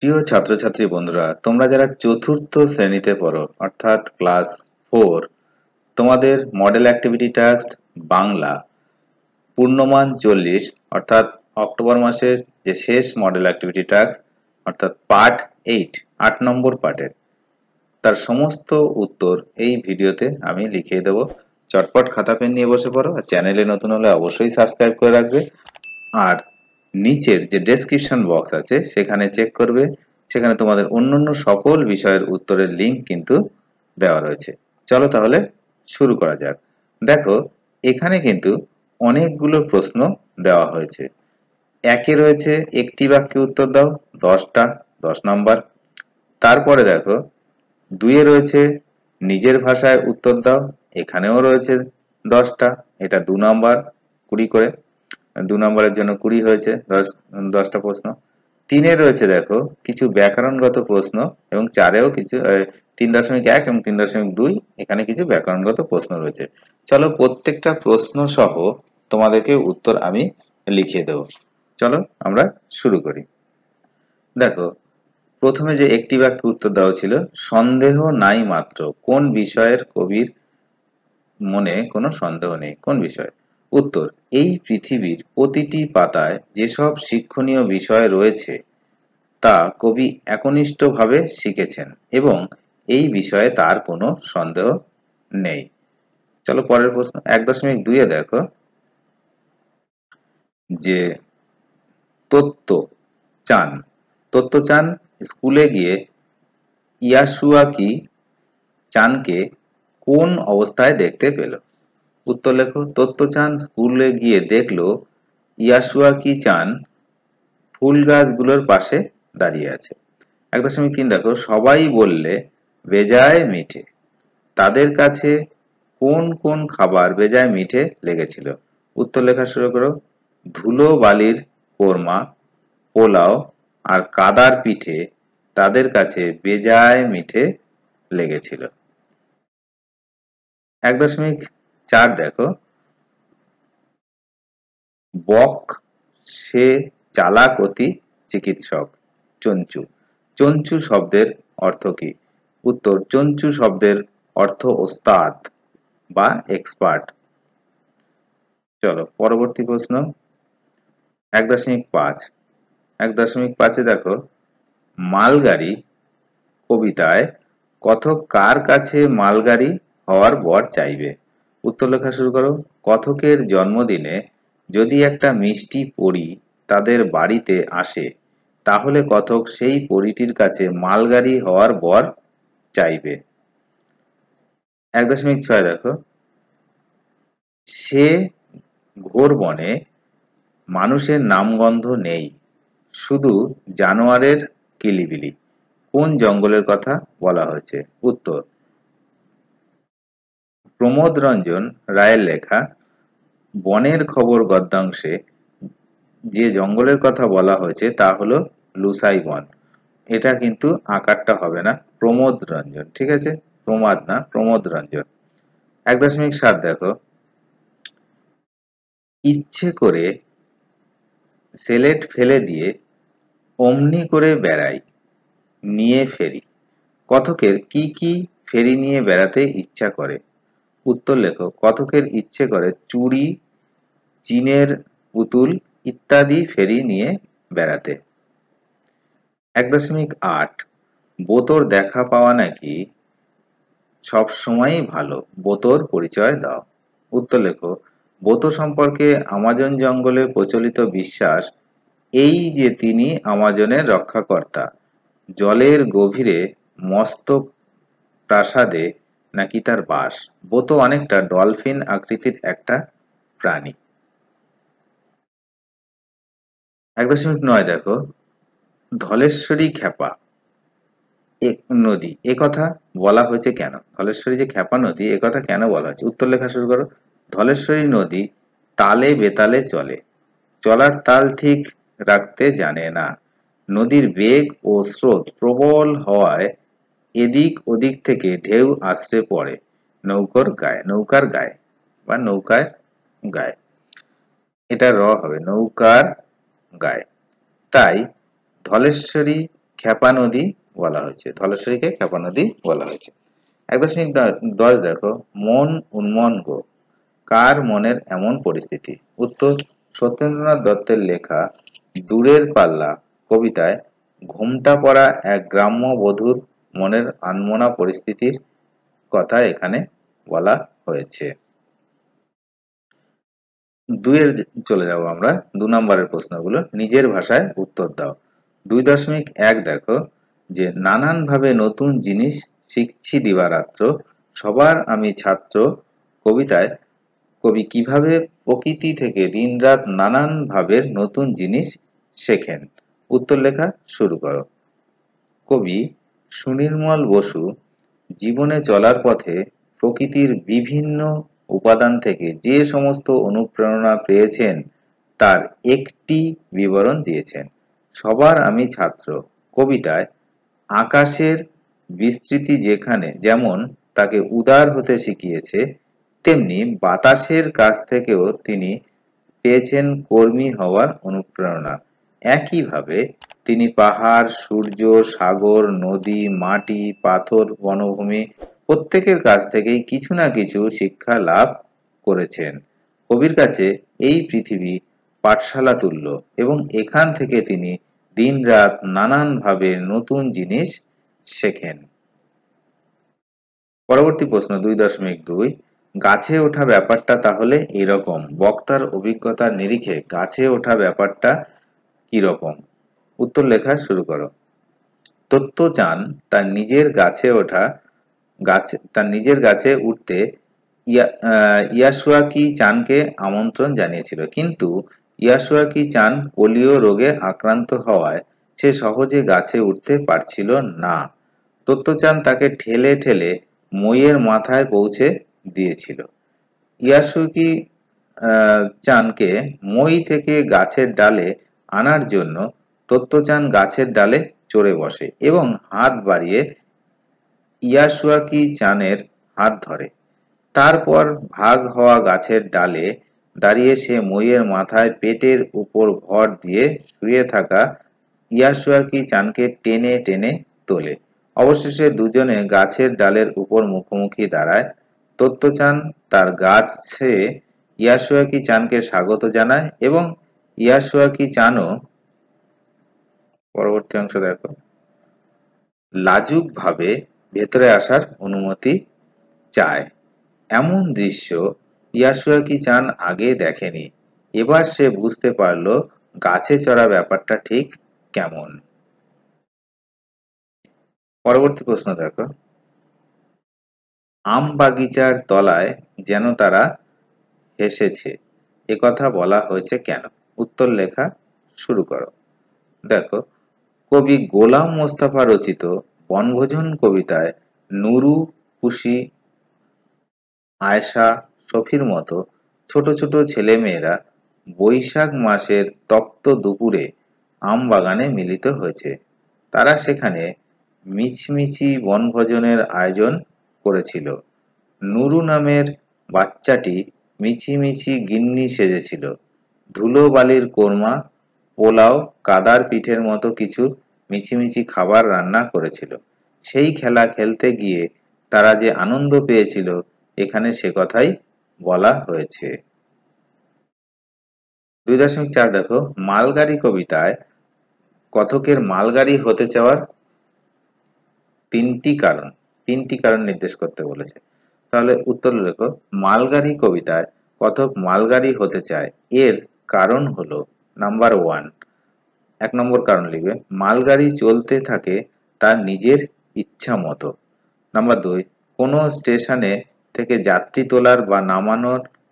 প্রিয় ছাত্রছাত্রী বন্ধুরা, তোমরা যারা চতুর্থ শ্রেণীতে পড়ো অর্থাৎ ক্লাস 4, তোমাদের মডেল অ্যাক্টিভিটি টাস্ক বাংলা পূর্ণমান 40 অর্থাৎ অক্টোবর মাসের যে শেষ মডেল অ্যাক্টিভিটি টাস্ক অর্থাৎ পার্ট 8 নম্বর পার্টের তার সমস্ত উত্তর এই ভিডিওতে আমি লিখিয়ে দেব। চটপট খাতা পেন নিয়ে বসে পড়ো, আর চ্যানেলে নতুন হলে অবশ্যই সাবস্ক্রাইব করে রাখবে। আর নিচের যে ডেসক্রিপশন বক্স আছে সেখানে চেক করবে, সেখানে তোমাদের অন্যান্য সকল বিষয়ের উত্তরের লিঙ্ক কিন্তু দেওয়া রয়েছে। চলো তাহলে শুরু করা যাক। দেখো, এখানে কিন্তু অনেকগুলো প্রশ্ন দেওয়া হয়েছে। একে রয়েছে একটি বাক্যে উত্তর দাও, 10টা, 10 নম্বর। তারপরে দেখো, 2 রয়েছে নিজের ভাষায় উত্তর দাও, এখানেও রয়েছে 10টা, এটা 2 নম্বর, 20 করে। 2 নম্বরের জন্য 20 হয়েছে, 10টা প্রশ্ন। 3 রয়েছে দেখো কিছু ব্যাকরণগত প্রশ্ন, এবং 4 কিছু 3.1 এবং 3.2 এখানে কিছু ব্যাকরণগত প্রশ্ন রয়েছে। চলো প্রত্যেকটা প্রশ্ন সহ তোমাদেরকে উত্তর আমি লিখিয়ে দেব। চলো আমরা শুরু করি। দেখো, প্রথমে যে একটি বাক্যে উত্তর দেওয়া ছিল, সন্দেহ নাই মাত্র কোন বিষয়ের কবির মনে কোনো সন্দেহ নেই, কোন বিষয়? উত্তর, এই পৃথিবীর প্রতিটি পাতায় যেসব শিক্ষণীয় বিষয় রয়েছে তা কবি একনিষ্ঠভাবে শিখেছেন এবং এই বিষয়ে তার কোনো সন্দেহ নেই। চলো পরের প্রশ্ন 1.2 দেখো যে তত্ত্ব চান স্কুলে গিয়ে ইয়াসুয়াকি চানকে কোন অবস্থায় দেখতে পেল? উত্তর লেখো। তত্ত্বচান স্কুলে গিয়ে দেখলো ইয়াসুয়াকি চান ফুল গাছগুলোর পাশে দাঁড়িয়ে আছে। 1.3 দেখো, সবাই বললে বেজায় মিঠে, তাদের কাছে কোন কোন খাবার বেজায় মিঠে লেগেছিল? উত্তর লেখা শুরু করো। ধুলো বালির কোরমা, পোলাও আর কাদার পিঠে তাদের কাছে বেজায় মিঠে লেগেছিল। 1.4 দেখো, বক সে চালাক অতি চিকিৎসক। চঞ্চু চঞ্চু শব্দের অর্থ কি? উত্তর, চঞ্চু শব্দের অর্থ ওস্তাদ বা এক্সপার্ট। চলো পরবর্তী প্রশ্ন 1.5। 1.5 দেখো, মালগাড়ি কবিতায় কথক কার কাছে মালগাড়ি হওয়ার বর চাইবে? উত্তর লেখা শুরু করো। কথকের জন্মদিনে যদি একটা মিষ্টি পরী তাদের বাড়িতে আসে, তাহলে কথক সেই পরীটির কাছে মালগাড়ি হওয়ার বর চাইবে। 1.6 দেখো, সে ঘোর বনে মানুষের নামগন্ধ নেই, শুধু জানোয়ারের কিলিবিলি। কোন জঙ্গলের কথা বলা হয়েছে? উত্তর, প্রমোদ রঞ্জন রায়ের লেখা বনের খবর গদ্যাংশে যে জঙ্গলের কথা বলা হয়েছে তা হলো লুসাই বন। এটা কিন্তু আকারটা হবে না, প্রমোদ রঞ্জন, ঠিক আছে? প্রমাদ না, প্রমোদ রঞ্জন। 1.7 দেখো, ইচ্ছে করে সেলেট ফেলে দিয়ে অমনি করে বেড়াই নিয়ে ফেরি। কথকের কি কি ফেরি নিয়ে বেড়াতে ইচ্ছা করে? উত্তর লেখো। কথকের ইচ্ছে করে চুড়ি, চীনের পুতুল ইত্যাদি ফেরি নিয়ে বেড়াতে। 1.8 বোতোর দেখা পাওয়া নাকি সব সময়ই ভালো, বোতোর পরিচয় দাও। উত্তর লেখো। বোতো সম্পর্কে আমাজন জঙ্গলে প্রচলিত বিশ্বাস এই যে তিনি আমাজনের রক্ষাকর্তা, জলের গভীরে মস্ত প্রাসাদে নাকি তার বাস। বোতো অনেকটা ডলফিন আকৃতির একটা প্রাণী। 1.9 দেখো, ধলেশ্বরী ক্ষেপা নদী একথা বলা হয়েছে কেন? ধলেশ্বরী যে ক্ষেপা নদী একথা কেন বলা হয়েছে? উত্তর লেখা শুরু করো। ধলেশ্বরী নদী তালে বেতালে চলে, চলার তাল ঠিক রাখতে জানে না। নদীর বেগ ও স্রোত প্রবল হওয়ায় এদিক ওদিক থেকে ঢেউ আছড়ে পড়ে নৌকার গায়ে বা নৌকায় গায়ে। এটা র হবে, নৌকার গায়ে। তাই ধলেশ্বরী ক্ষেপা নদী বলা হয়েছে, ধলেশ্বরীকে ক্ষেপা নদী বলা হয়েছে। 1.10 দেখো, মন উন্মন্গ, কার মনের এমন পরিস্থিতি? উত্তর, সত্যেন্দ্রনাথ দত্তের লেখা দূরের পাল্লা কবিতায় ঘোমটা পরা এক গ্রাম্য বধূর মনের আনমনা পরিস্থিতির কথা এখানে বলা হয়েছে। দুইয়ের চলে যাব আমরা, 2 নম্বরের প্রশ্নগুলো। নিজের ভাষায় উত্তর দাও। 2.1 দেখো, যে নানানভাবে নতুন জিনিস শিখছি দিবারাত্র, সবার আমি ছাত্র কবিতায় কবি কিভাবে প্রকৃতি থেকে দিনরাত নানান ভাবের নতুন জিনিস শেখেন? উত্তর লেখা শুরু করো। কবি সুনির্মল বসু জীবনে চলার পথে প্রকৃতির বিভিন্ন উপাদান থেকে যে সমস্ত অনুপ্রেরণা পেয়েছেন তার একটি বিবরণ দিয়েছেন। সবার আমি ছাত্র কবিতায় আকাশের বিস্তৃতি যেমন তাকে উদার হতে শিখিয়েছে, তেমনি বাতাসের কাছ থেকেও তিনি পেয়েছেন কর্মী হওয়ার অনুপ্রেরণা। একইভাবে তিনি পাহাড়, সূর্য, সাগর, নদী, মাটি, পাথর, বনভূমি প্রত্যেকের কাছ থেকেই কিছু না কিছু শিক্ষা লাভ করেছেন। কবির কাছে এই পৃথিবী পাঠশালা তুল্য এবং এখান থেকে তিনি দিনরাত নানান ভাবে নতুন জিনিস শেখেন। পরবর্তী প্রশ্ন 2.2, গাছে ওঠা ব্যাপারটা তাহলে এরকম, বক্তার অভিজ্ঞতার নিরিখে গাছে ওঠা ব্যাপারটা কিরকম? উত্তর লেখা শুরু করো। তত্ত্বচান তার নিজের গাছে উঠতে ইয়াসুয়াকি চানকে আমন্ত্রণ জানিয়েছিল, কিন্তু ইয়াসুয়াকি চান পোলিও রোগে আক্রান্ত হওয়ায় সে সহজে গাছে উঠতে পারছিল না। তত্ত্বচান তাকে ঠেলে ঠেলে মইয়ের মাথায় পৌঁছে দিয়েছিল। ইয়াসুকি চানকে মই থেকে গাছের ডালে আনার জন্য তত্ত্বচান গাছের ডালে চড়ে বসে এবং হাত বাড়িয়ে ইয়াসুয়াকি চানের হাত ধরে। তারপর ভাগ হওয়া গাছের ডালে দাঁড়িয়ে সে মইয়ের মাথায় পেটের উপর ভর দিয়ে শুয়ে থাকা ইয়াসুয়াকি চানকে টেনে টেনে তোলে। অবশেষে দুজনে গাছের ডালের উপর মুখোমুখি দাঁড়ায়। তত্ত্বচান তার গাছে ইয়াসুয়াকি চানকে স্বাগত জানায় এবং ইয়াসুয়াকি চানও, পরবর্তী অংশ দেখো, লাজুক ভাবে ভেতরে আসার অনুমতি চায়। এমন দৃশ্য ইয়াসুয়াকি চান আগে দেখেনি। এবার সে বুঝতে পারল গাছে চড়া ব্যাপারটা ঠিক কেমন। পরবর্তী প্রশ্ন দেখো, আম বাগিচার তলায় যেন তারা হেসেছে, একথা বলা হয়েছে কেন? উত্তর লেখা শুরু করো। দেখো, কবি গোলাম মোস্তফা রচিত বনভোজন কবিতায় নুরু, খুশি, আয়েশা, সফির মতো ছোট ছোট ছেলেমেয়েরা বৈশাখ মাসের তপ্ত দুপুরে আম বাগানে মিলিত হয়েছে। তারা সেখানে মিছমিছি বনভোজনের আয়োজন করেছিল। নুরু নামের বাচ্চাটি মিছিমিছি গিন্নি সেজেছিল। ধুলো বালির কোরমা, পোলাও, কাদার পিঠের মতো কিছু মিছিমিছি খাবার রান্না করেছিল। সেই খেলা খেলতে গিয়ে তারা যে আনন্দ পেয়েছিল এখানে সে কথাই বলা হয়েছে। 2.4 দেখো, মালগাড়ি কবিতায় কথকের মালগাড়ি হতে চাওয়ার তিনটি কারণ নির্দেশ করতে বলেছে। তাহলে উত্তর লেখো, মালগাড়ি কবিতায় কথক মালগাড়ি হতে চায়, এর কারণ হলো নাম্বার 1, 1 নম্বর কারণ লিখবে, মালগাড়ি চলতে থাকে তার নিজের ইচ্ছা মতো। নাম্বার 2, কোনো স্টেশনে থেকে যাত্রী তোলার বা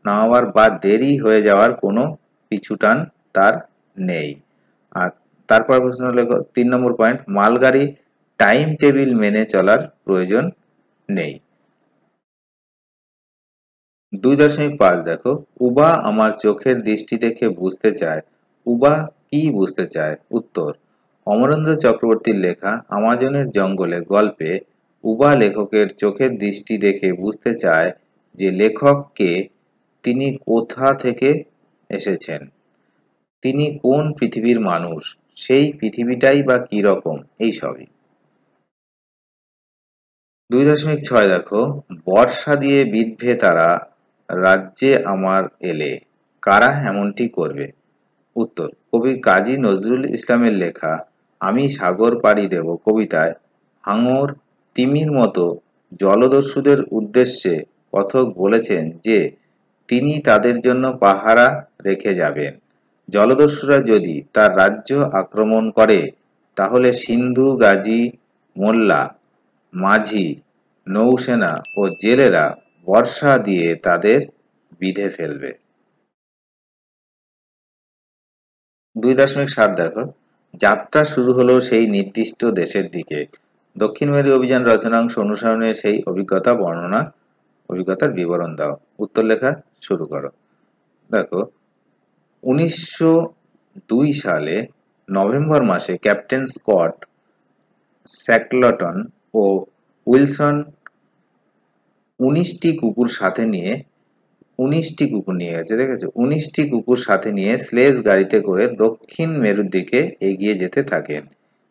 নামাবার বা দেরি হয়ে যাওয়ার কোনো পিছুটান তার নেই। আর তারপর প্রশ্ন লেখো 3 নম্বর পয়েন্ট, মালগাড়ি টাইম টেবিল মেনে চলার প্রয়োজন নেই। 2.5 দেখো, উবা আমার চোখের দৃষ্টি দেখে বুঝতে চায়, উবা কি বুঝতে চায়? উত্তর, অমরেন্দ্র চক্রবর্তীর লেখা আমাজনের জঙ্গলে গল্পে উবা লেখকের চোখের দৃষ্টি দেখে বুঝতে চায় যে লেখক কে, তিনি কোথা থেকে এসেছেন, তিনি কোন পৃথিবীর মানুষ, সেই পৃথিবীটাই বা কি রকম, এই সবই। 2.6 দেখো, বর্ষা দিয়ে বিঁধবে তারা, রাজ্যে আমার এলে, কারা এমনটি করবে? উত্তর, কবি কাজী নজরুল ইসলামের লেখা আমি সাগর পাড়ি দেব কবিতায় হাঙর তিমির মতো জলদস্যুদের উদ্দেশ্যে কথক বলেছেন যে তিনি তাদের জন্য পাহারা রেখে যাবেন। জলদস্যুরা যদি তার রাজ্য আক্রমণ করে তাহলে সিন্ধু গাজী, মোল্লা, মাঝি, নৌসেনা ও জেলেরা বর্ষা দিয়ে তাদের বিঁধে ফেলবে। 2.7 দেখো, যাত্রা শুরু হলো সেই নির্দিষ্ট দেশের দিকে, দক্ষিণ মেরু অভিযান রচনাংশ অনুসরণে সেই অভিজ্ঞতার বিবরণ দাও। উত্তর লেখা শুরু করো। দেখো, 1902 সালে নভেম্বর মাসে ক্যাপ্টেন স্কট, স্যাকলটন ও উইলসন 19টি কুকুর সাথে নিয়ে 19টি কুকুর নিয়ে গেছে, দেখেছো? 19টি কুকুর সাথে নিয়ে স্লেজ গাড়িতে করে দক্ষিণ মেরুর দিকে এগিয়ে যেতে থাকেন।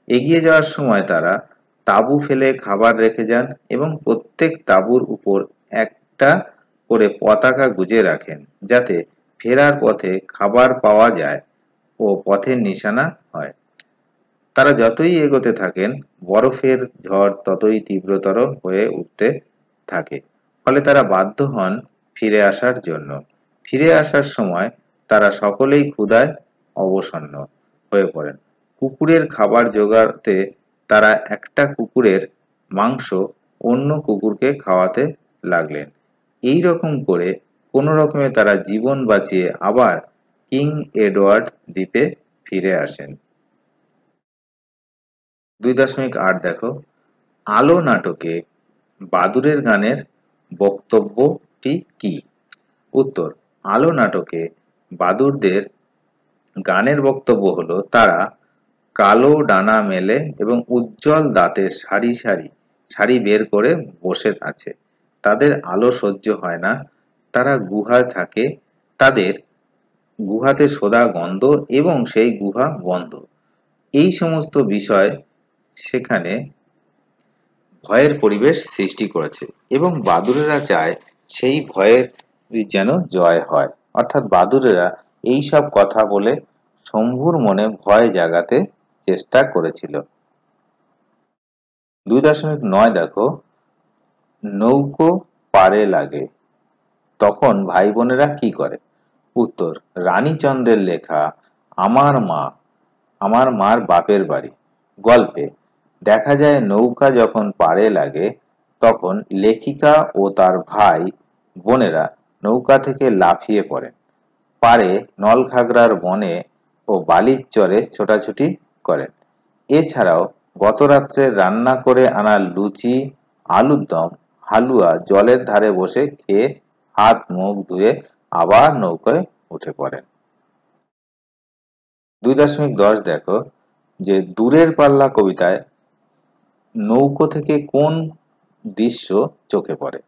এগিয়ে যাওয়ার সময় তারা তাঁবু ফেলে খাবার রেখে যান এবং প্রত্যেক তাঁবুর উপর একটা করে পতাকা গুঁজে রাখেন যাতে ফেরার পথে খাবার পাওয়া যায় ও পথের নিশানা হয়। তারা যতই এগোতে থাকেন বরফের ঝড় ততই তীব্রতর হয়ে উঠতে থাকে, ফলে তারা বাধ্য হন ফিরে আসার জন্য। ফিরে আসার সময় তারা সকলেই ক্ষুধায় অবসন্ন হয়ে পড়েন। কুকুরের খাবার জোগাতে তারা একটা কুকুরের মাংস অন্য কুকুরকে খাওয়াতে লাগলেন। এই রকম করে কোনো রকমে তারা জীবন বাঁচিয়ে আবার কিং এডওয়ার্ড দ্বীপে ফিরে আসেন। 2.8 দেখো, আলো নাটকে বাদুড়ের গানের বক্তব্যটি কি? উত্তর, আলো নাটকে বাদুড়দের গানের বক্তব্য হলো তারা কালো ডানা মেলে এবং উজ্জ্বল দাঁতের সারি সারি সারি বের করে বসে আছে। তাদের আলো সহ্য হয় না, তারা গুহায় থাকে, তাদের গুহাতে সোদা গন্ধ এবং সেই গুহা বন্ধ। এই সমস্ত বিষয় সেখানে ভয়ের পরিবেশ সৃষ্টি করেছে এবং বাদুড়েরা চায় সেই ভয়ের যেন জয় হয়। অর্থাৎ বাদুড়েরা এই সব কথা বলে শম্ভুর মনে ভয় জাগাতে চেষ্টা করেছিল। 2.9 দেখো, নৌকো পাড়ে লাগে তখন ভাই বোনেরা কি করে? উত্তর, রানীচন্দ্রের লেখা আমার মার বাপের বাড়ি গল্পে দেখা যায় নৌকা যখন পাড়ে লাগে তখন লেখিকা ও তার ভাই বোনেরা নৌকা থেকে লাফিয়ে পড়েন। পাড়ে নলখাগড়ার বনে ও বালির চরে ছোটাছুটি করেন। এছাড়াও গত রাত্রে রান্না করে আনা লুচি, আলুর দম, হালুয়া জলের ধারে বসে খেয়ে হাত মুখ ধুয়ে আবার নৌকায় উঠে পড়েন। 2.10 দেখো, যে দূরের পাল্লা কবিতায় নৌকো থেকে কোন দৃশ্য চোখে পড়ে?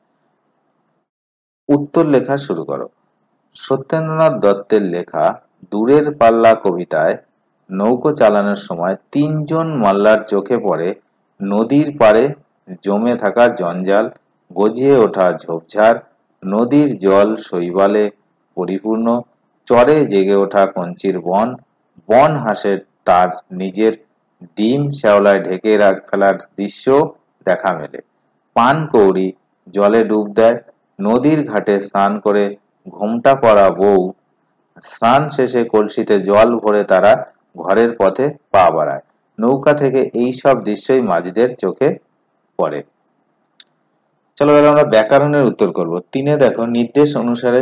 উত্তর লেখা শুরু করো। সত্যেন্দ্রনাথ দত্তের লেখা দূরের পাল্লা কবিতায় নৌকো চালানোর সময় তিনজন মাল্লার চোখে পড়ে নদীর পাড়ে জমে থাকা জঞ্জাল, গজিয়ে ওঠা ঝোপঝাড়, নদীর জল শৈবালে পরিপূর্ণ, চরে জেগে ওঠা কঞ্চির বন, বন হাঁসের তার নিজের ডিম শ্যাওলায় ঢেকে ফেলার দৃশ্য দেখা মেলে। পানকৌড়ি জলে ডুব দেয়, নদীর ঘাটে স্নান করে ঘোমটা পরা বউ স্নান শেষে কলসিতে জল ভরে তারা ঘরের পথে পা বাড়ায়। নৌকা থেকে এই সব দৃশ্যই মাঝিদের চোখে পড়ে। চলো এবার আমরা ব্যাকরণের উত্তর করব। 3 দেখো, নির্দেশ অনুসারে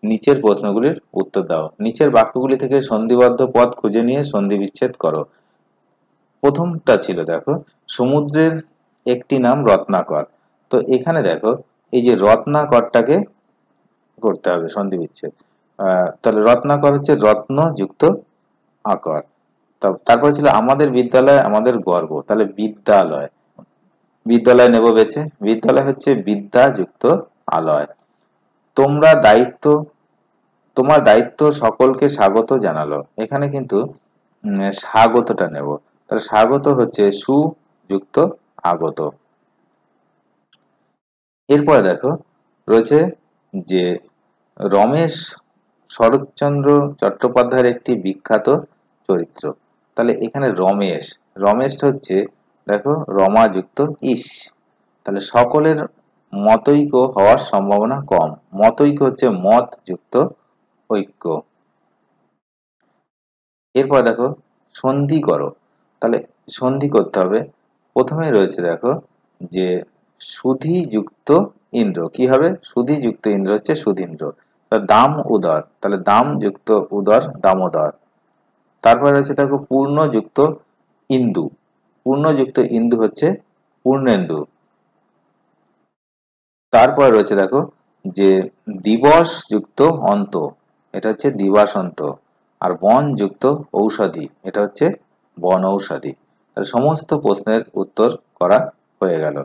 নিচের প্রশ্নগুলির উত্তর দাও। নিচের বাক্যগুলি থেকে সন্ধিবদ্ধ পদ খুঁজে নিয়ে সন্ধি বিচ্ছেদ করো। প্রথমটা ছিল দেখো, সমুদ্রের একটি নাম রত্নাকর। তো এখানে দেখো এই যে রত্নাকরটাকে করতে হবে সন্ধি বিচ্ছেদ। তাহলে রত্নাকর হচ্ছে রত্ন যুক্ত আকর। তারপরে ছিল আমাদের বিদ্যালয় আমাদের গর্ব, তাহলে বিদ্যালয়, বিদ্যালয় নেব বেছে, বিদ্যালয় হচ্ছে বিদ্যা যুক্ত আলয়। তোমার দায়িত্ব সকলকে স্বাগত জানালো, এখানে কিন্তু স্বাগতটা নেব, তাহলে স্বাগত হচ্ছে সু যুক্ত আগত। এরপরে দেখো রয়েছে যে রমেশ শরৎচন্দ্র চট্টোপাধ্যায়ের একটি বিখ্যাত চরিত্র। তাহলে এখানে রমেশ, রমেশটা হচ্ছে দেখো রমা যুক্ত ইস, তাহলে সকলের মতৈক্য হওয়ার সম্ভাবনা কম। মতৈক্য হচ্ছে মত যুক্ত ঐক্য। এরপর দেখো সন্ধি করো, তাহলে সন্ধি করতে হবে। প্রথমে রয়েছে দেখো যে সুধি যুক্ত ইন্দ্র, কি হবে? সুধি যুক্ত ইন্দ্র হচ্ছে সুধীন্দ্র। দাম উদর, তাহলে দাম যুক্ত উদর দামোদর। তারপরে রয়েছে দেখো পূর্ণ যুক্ত ইন্দু, পূর্ণ যুক্ত ইন্দু হচ্ছে পূর্ণেন্দু। তারপরে রয়েছে দেখো যে দিবস যুক্ত অন্ত, এটা হচ্ছে দিবাসন্ত। আর বন যুক্ত ঔষধি, এটা হচ্ছে বন ঔষধি। তাহলে সমস্ত প্রশ্নের উত্তর করা হয়ে গেল।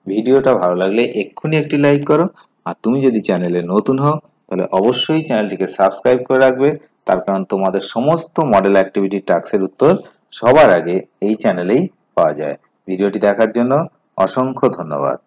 ভিডিওটা ভালো লাগলে এক্ষুনি একটি লাইক করো, আর তুমি যদি চ্যানেলে নতুন হও তাহলে অবশ্যই চ্যানেলটিকে সাবস্ক্রাইব করে রাখবে। তার কারণ তোমাদের সমস্ত মডেল অ্যাক্টিভিটি টাস্কের উত্তর সবার আগে এই চ্যানেলেই পাওয়া যায়। ভিডিওটি দেখার জন্য অসংখ্য ধন্যবাদ।